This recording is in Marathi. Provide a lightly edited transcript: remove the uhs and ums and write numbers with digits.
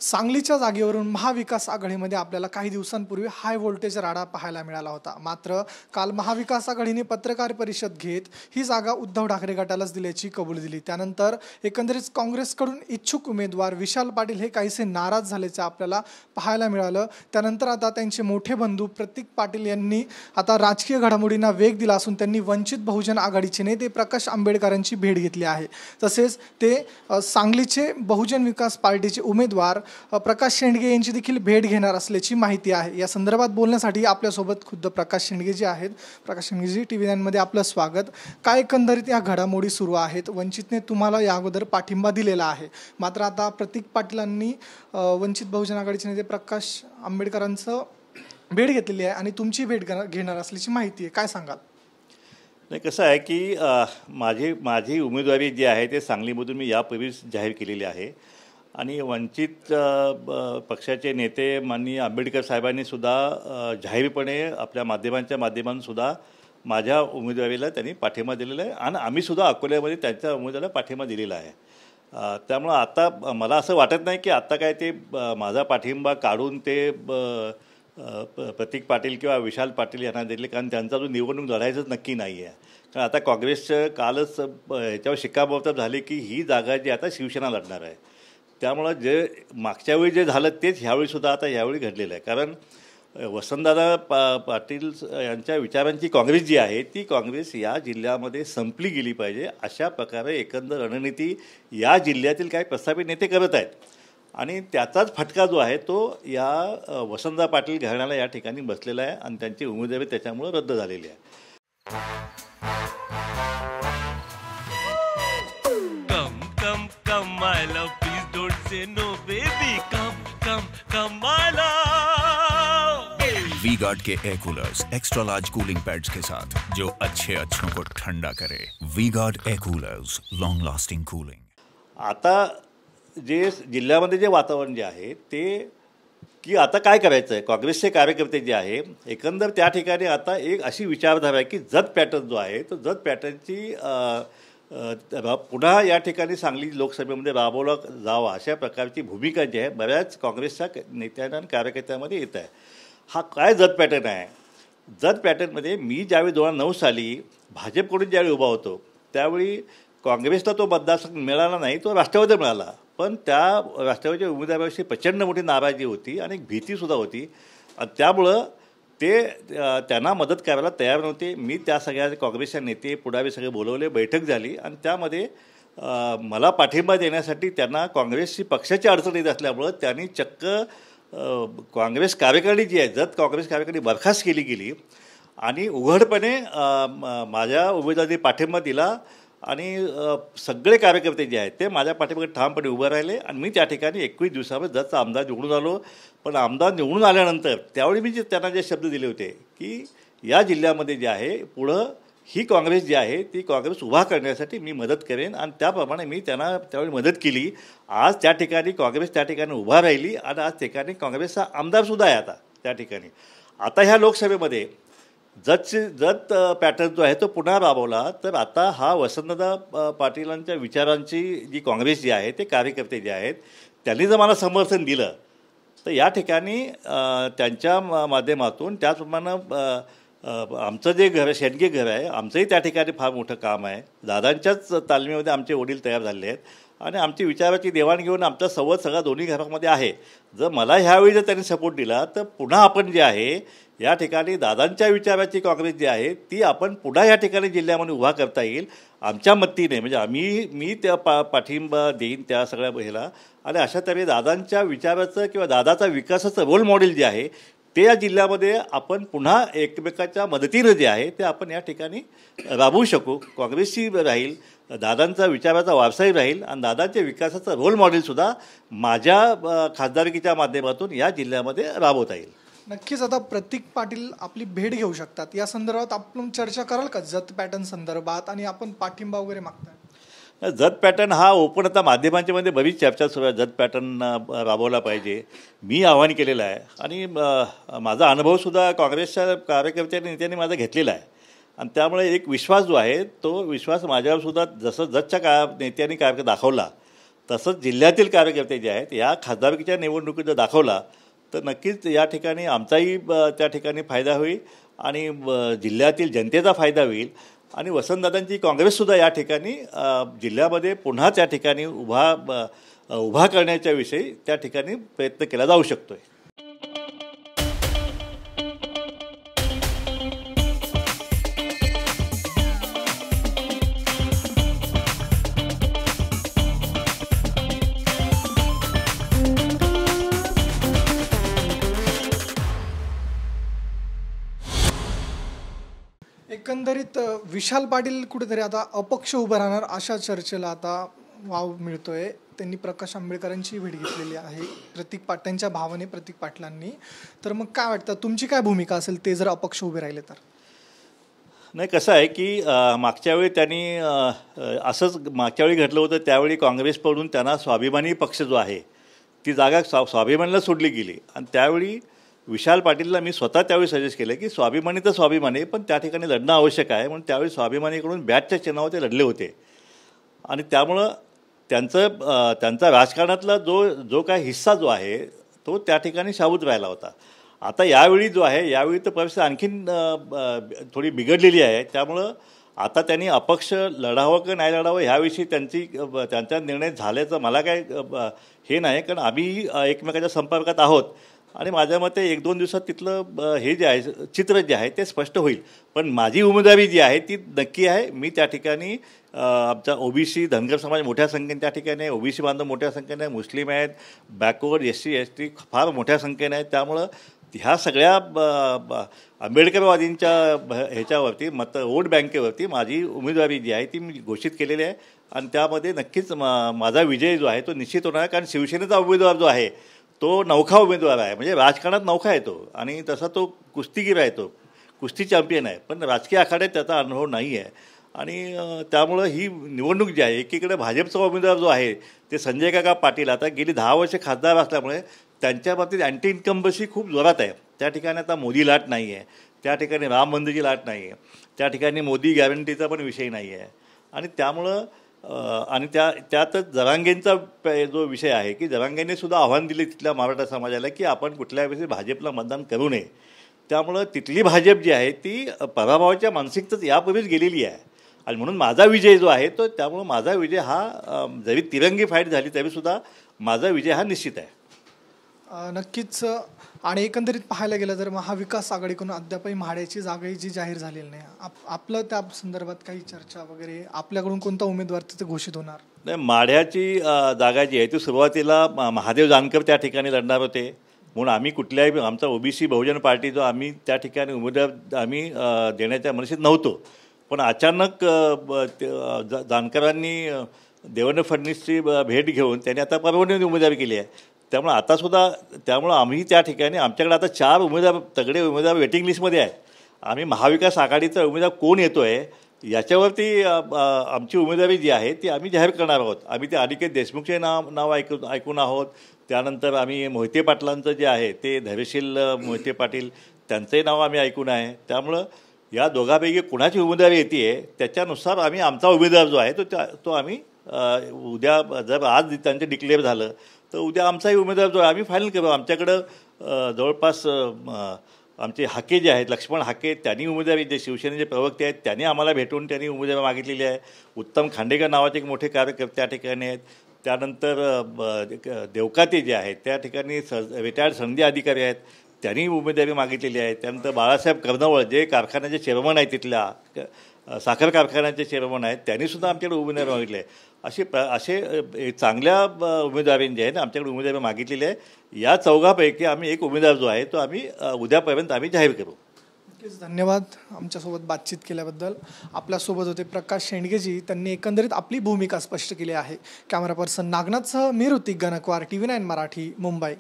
सांगलीच्या जागेवरून महाविकास आघाडीमध्ये आपल्याला काही दिवसांपूर्वी हाय व्होल्टेज राडा पाहायला मिळाला होता। मात्र काल महाविकास आघाडीने पत्रकार परिषद घेत ही जागा उद्धव ठाकरे गटालाच दिल्याची कबुली दिली। त्यानंतर एकंदरीत काँग्रेसकडून इच्छुक उमेदवार विशाल पाटील हे काहीसे नाराज झाल्याचे आपल्याला पाहायला मिळालं। त्यानंतर आता त्यांचे मोठे बंधू प्रतीक पाटील यांनी आता राजकीय घडामोडींना वेग दिला असून त्यांनी वंचित बहुजन आघाडीचे नेते प्रकाश आंबेडकरांची भेट घेतली आहे। तसेच ते सांगलीचे बहुजन विकास पार्टीचे उमेदवार प्रकाश शेंडगे यांची देखील भेट घेणार असल्याची माहिती आहे। या संदर्भात बोलण्यासाठी आपल्यासोबत खुद्द प्रकाश शेंडगे जी आहेत। प्रकाश शेंडगेजी TV9 मध्ये आपलं स्वागत। काय एकंदरीत या घडामोडी सुरू आहेत? वंचितने तुम्हाला या अगोदर पाठिंबा दिलेला आहे, मात्र आता प्रतीक पाटलांनी वंचित बहुजन आघाडीचे नेते प्रकाश आंबेडकरांचं भेट घेतलेली आहे आणि तुमची भेट घेणार असल्याची माहिती आहे, काय सांगाल? नाही, कसं आहे की माझी उमेदवारी जी आहे ते सांगलीमधून मी यापूर्वीच जाहीर केलेली आहे आणि वंचित पक्षाचे नेते माननीय आंबेडकर साहेबांनी सुद्धा जाहीरपणे आपल्या माध्यमांतून सुद्धा माझ्या उमेदवारीला त्यांनी पाठिंबा दिलेला आहे आणि आम्ही सुद्धा अकोल्यामध्ये त्यांच्या उमेदवाराला पाठिंबा दिलेला आहे। त्यामुळं आता मला असं वाटत नाही की आत्ता काय ते माझा पाठिंबा काढून ते प्रतीक पाटील किंवा विशाल पाटील यांना दिले, कारण त्यांचा जो निवडणूक लढायचंच नक्की नाही आहे। कारण आता काँग्रेसचं कालच ह्याच्यावर शिक्कामोर्तब झाले की ही जागा जी आता शिवसेना लढणार आहे। त्यामुळं जे मागच्या वेळी जे झालं तेच ह्यावेळीसुद्धा आता ह्यावेळी घडलेलं आहे। कारण वसंतदादा पाटील यांच्या विचारांची काँग्रेस जी आहे ती काँग्रेस या जिल्ह्यामध्ये संपली गेली पाहिजे अशा प्रकारे एकंदर रणनीती या जिल्ह्यातील काही प्रस्थापित नेते करत आहेत आणि त्याचाच फटका जो आहे तो या वसंतदादा पाटील घराण्याला या ठिकाणी बसलेला आहे आणि त्यांची उमेदवारी त्याच्यामुळे रद्द झालेली आहे। My love, please don't say no, baby. Come, my love. V-Guard के air coolers extra large cooling pads के साथ जो अच्छों को ठंडा करे। V-Guard air coolers, long lasting cooling. आता जे जिल्ह्यामध्ये जे वातावरण जे आहे ते की आता काय करायचं आहे, काँग्रेसचे कार्यकर्ते जे आहे एकंदर त्या ठिकाणी आता एक अशी विचारधारा आहे की जत पॅटर्न जो आहे तो जत पॅटर्नची पुन्हा या ठिकाणी सांगली लोकसभेमध्ये राबवला जावा अशा प्रकारची भूमिका जी आहे बऱ्याच काँग्रेसच्या नेत्यांना आणि कार्यकर्त्यांमध्ये येत आहे। हा काय जत पॅटर्न आहे? जत पॅटर्नमध्ये मी ज्यावेळी 2009 साली भाजपकडून ज्यावेळी उभा होतो त्यावेळी काँग्रेसला तो मतदारसंघ मिळाला नाही, तो राष्ट्रवादीला मिळाला, पण त्या राष्ट्रवादीच्या उमेदवाराविषयी प्रचंड मोठी नाराजी होती आणि एक भीतीसुद्धा होती आणि त्यामुळं ते त्यांना मदत करायला तयार नव्हते। मी त्या सगळ्या काँग्रेसच्या नेते पुढारी सगळे बोलवले, बैठक झाली आणि त्यामध्ये मला पाठिंबा देण्यासाठी त्यांना काँग्रेसची पक्षाची अडचण येत असल्यामुळं त्यांनी चक्क काँग्रेस कार्यकारिणी जी आहे जत काँग्रेस कार्यकारिणी बरखास्त केली गेली आणि उघडपणे माझ्या उमेदवारी पाठिंबा दिला आणि सगळे कार्यकर्ते जे आहेत ते माझ्या पाठीमागे ठामपणे उभं राहिले आणि मी त्या ठिकाणी 21 दिवसामध्ये जतचा आमदार निवडून आलो। पण आमदार निवडून आल्यानंतर त्यावेळी मी त्यांना जे शब्द दिले होते की या जिल्ह्यामध्ये जे आहे पुढं ही काँग्रेस जी आहे ती काँग्रेस उभा करण्यासाठी मी मदत करेन आणि त्याप्रमाणे मी त्यांना त्यावेळी मदत केली। आज त्या ठिकाणी काँग्रेस त्या ठिकाणी उभा राहिली आणि आज ठिकाणी काँग्रेसचा आमदारसुद्धा आहे आता त्या ठिकाणी। आता ह्या लोकसभेमध्ये जत पॅटर्न जो आहे तो पुन्हा राबवला तर आता हा वसंतदादा पाटीलांच्या विचारांची जी काँग्रेस जी आहे ते कार्यकर्ते जे आहेत त्यांनी जर मला समर्थन दिलं तर या ठिकाणी त्यांच्या माध्यमातून त्याचप्रमाणे आमचं जे घर शेंडगे घर आहे आमचंही त्या ठिकाणी फार मोठं काम आहे। दादांच्याच तालमीमध्ये आमचे वडील तयार झाले आहेत आणि आमची विचाराची देवाणघेवाण आमचा संवाद सगळा दोन्ही घरामध्ये आहे। जर मला ह्यावेळी जर त्यांनी सपोर्ट दिला तर पुन्हा आपण जे आहे या ठिकाणी दादांच्या विचाराची काँग्रेस जी आहे ती आपण पुन्हा या ठिकाणी जिल्ह्यामध्ये उभा करता येईल आमच्या मतीने। म्हणजे मी त्या पाठिंबा देईन त्या सगळ्या ह्याला आणि अशा तऱ्हे दादांच्या विचाराचं किंवा दादाचा विकासाचं रोल मॉडेल जे आहे ते या जिल्ह्यामध्ये आपण पुन्हा एकमेकाच्या मदतीनं जे आहे ते आपण या ठिकाणी राबवू शकू। काँग्रेसची राहील, दादांचा विचाराचा वारसाही राहील आणि दादांच्या विकासाचं रोल मॉडेलसुद्धा माझ्या खासदारकीच्या माध्यमातून या जिल्ह्यामध्ये राबवता येईल। नक्कीच आता प्रतीक पाटील आपली भेट घेऊ शकतात, या संदर्भात आपण चर्चा कराल का जत पॅटर्न संदर्भात आणि आपण पाठिंबा वगैरे मागताय? जत पॅटर्न हा ओपन आता माध्यमांच्या मध्ये बरीच चर्चा सुरू आहे, जत पॅटर्न राबवला पाहिजे, मी आवाहन केलेलं आहे आणि माझा अनुभवसुद्धा काँग्रेसच्या कार्यकर्त्यांनी नेत्यांनी माझा घेतलेला आहे आणि त्यामुळे एक विश्वास जो आहे तो विश्वास माझ्यावरसुद्धा जसं जतच्या नेत्यांनी कार्यक्रम दाखवला तसंच जिल्ह्यातील कार्यकर्ते जे आहेत या खासदारकीच्या निवडणुकीत जर दाखवला तर नक्कीच या ठिकाणी आमचाही त्या ठिकाणी फायदा होईल आणि जिल्ह्यातील जनतेचा फायदा होईल आणि वसंतदादांची काँग्रेससुद्धा या ठिकाणी जिल्ह्यामध्ये पुन्हा त्या ठिकाणी उभा करण्याच्या विषयी त्या ठिकाणी प्रयत्न केला जाऊ शकतो आहे. एकंदरीत विशाल पाटील कुठेतरी आता अपक्ष उभं राहणार अशा चर्चेला आता वाव मिळतोय. त्यांनी प्रकाश आंबेडकरांची भेट घेतलेली आहे त्यांच्या भावाने प्रतीक पाटलांनी. तर मग काय वाटतं तुमची काय भूमिका असेल ते जर अपक्ष उभे राहिले तर? नाही, कसं आहे की मागच्या वेळी त्यांनी असंच मागच्या वेळी घडलं होतं. त्यावेळी काँग्रेसकडून त्यांना स्वाभिमानी पक्ष जो आहे ती जागा स्वाभिमानीला सोडली गेली आणि त्यावेळी विशाल पाटीलला मी स्वतः त्यावेळी सजेस्ट केलं की स्वाभिमानी तर स्वाभिमानी पण त्या ठिकाणी लढणं आवश्यक आहे. म्हणून त्यावेळी स्वाभिमानीकडून बॅटच्या चिन्हावर ते लढले होते आणि त्यामुळं त्यांचा राजकारणातला जो काय हिस्सा जो आहे तो त्या ठिकाणी शाबूत राहिला होता. आता यावेळी जो आहे यावेळी तर परिस्थिती आणखीन थोडी बिघडलेली आहे. त्यामुळं आता त्यांनी अपक्ष लढावं की नाही लढावं ह्याविषयी त्यांचा निर्णय झाल्याचं मला काय हे नाही, कारण आम्ही एकमेकाच्या संपर्कात आहोत आणि माझ्या मते 1-2 दिवसात तिथलं हे जे आहे चित्र जे आहे ते स्पष्ट होईल. पण माझी उमेदवारी जी आहे ती नक्की आहे. मी त्या ठिकाणी आमचा ओबीसी धनगर समाज मोठ्या संख्येने त्या ठिकाणी आहे, ओबीसी बांधव मोठ्या संख्येने आहे, मुस्लिम आहेत, बॅकवर्ड SC ST फार मोठ्या संख्येने आहेत. त्यामुळं ह्या सगळ्या आंबेडकरवादींच्या ह्याच्यावरती वोट बँकेवरती माझी उमेदवारी जी आहे ती मी घोषित केलेली आहे आणि त्यामध्ये नक्कीच माझा विजय जो आहे तो निश्चित होणार आहे. कारण शिवसेनेचा उमेदवार जो आहे तो नौखा उमेदवार आहे, म्हणजे राजकारणात नौखा येतो आणि तसा तो कुस्तीगीर आहे, तो कुस्ती चॅम्पियन आहे, पण राजकीय आखाड्यात त्याचा अनुभव नाही आहे. आणि त्यामुळं ही निवडणूक जी आहे एकीकडे भाजपचा उमेदवार जो आहे ते संजय काका पाटील आता गेली 10 वर्षे खासदार असल्यामुळे त्यांच्या बाबतीत अँटी इन्कम्बन्सी खूप जोरात आहे. त्या ठिकाणी आता मोदी लाट नाही आहे, त्या ठिकाणी राम मंदिरची लाट नाही आहे, त्या ठिकाणी मोदी गॅरंटीचा पण विषय नाही आहे आणि त्यामुळं आणि त्यातच जरांगेंचा जो विषय आहे की जरांगेंनी सुद्धा आव्हान दिले तिथल्या मराठा समाजाला की आपण कुठल्या वेळेस भाजपला मतदान करू नये. त्यामुळं तिथली भाजप जी आहे ती पराभवाच्या मानसिकतेत यापूर्वीच गेलेली आहे आणि म्हणून माझा विजय जो आहे तो त्यामुळं माझा विजय हा जरी तिरंगी फाईट झाली तरीसुद्धा माझा विजय हा निश्चित आहे. नक्कीच. आणि एकंदरीत पाहायला गेलं तर महाविकास आघाडीकडून अद्यापही म्हाड्याची जागाही जी जाहीर झालेली नाही. आपलं त्या संदर्भात काही चर्चा वगैरे आपल्याकडून कोणता उमेदवार तिथे घोषित होणार? नाही, माढ्याची जागा जी आहे ती सुरुवातीला महादेव जानकर त्या ठिकाणी लढणार होते म्हणून आम्ही कुठल्याही आमचा ओबीसी बहुजन पार्टी जो आम्ही त्या ठिकाणी उमेदवार आम्ही देण्याच्या मनस्थित नव्हतो. पण अचानक जानकरांनी देवेंद्र फडणवीसची भेट घेऊन त्यांनी आता परभणीमध्ये उमेदवारी केली आहे. त्यामुळं आम्ही त्या ठिकाणी आमच्याकडे आता 4 उमेदवार तगडे उमेदवार वेटिंग लिस्टमध्ये आहेत. आम्ही महाविकास आघाडीचा उमेदवार कोण येतो आहे याच्यावरती आमची उमेदवारी जी आहे ती आम्ही जाहीर करणार आहोत. आम्ही ते अनिकेत देशमुखचे नाव ऐकून आहोत. त्यानंतर आम्ही मोहिते पाटलांचं जे आहे ते धैर्यशील मोहिते पाटील त्यांचंही नाव आम्ही ऐकून आहे. त्यामुळं या दोघांपैकी कुणाची उमेदवारी येते आहे त्याच्यानुसार आम्ही आमचा उमेदवार जो आहे तो आम्ही उद्या जर आज त्यांचं डिक्लेअर झालं तर उद्या आमचाही उमेदवार जो आहे आम्ही फायनल करू. आमच्याकडं जवळपास आमचे हाके जे आहेत लक्ष्मण हाके त्यांनी उमेदवारी जे शिवसेनेचे प्रवक्ते आहेत त्यांनी आम्हाला भेटून त्यांनी उमेदवारी मागितलेली आहे. उत्तम खांडेकर नावाचे एक मोठे कार्यकर्ते त्या ठिकाणी आहेत. त्यानंतर देवकाते जे आहेत त्या ठिकाणी रिटायर्ड सनदी अधिकारी आहेत त्यांनी उमेदवारी मागितलेली आहे. त्यानंतर बाळासाहेब कर्नवळ जे कारखान्याचे चेअरमन आहेत तिथल्या साखर कारखान्याचे चेअरमन आहेत त्यांनीसुद्धा आमच्याकडे उमेदवारी मागितली आहे. असे चांगल्या उमेदवारींनी जे आहे ना आमच्याकडे उमेदवारी मागितलेली आहे. या 4पैकी आम्ही एक उमेदवार जो आहे तो आम्ही उद्यापर्यंत आम्ही जाहीर करू. नक्कीच. धन्यवाद आमच्यासोबत बातचीत केल्याबद्दल. आपल्यासोबत होते प्रकाश शेंडगेजी. त्यांनी एकंदरीत आपली भूमिका स्पष्ट केली आहे. कॅमेरा पर्सन नागनाथसह मी ऋतिक गणकवार, TV9 मराठी, मुंबई.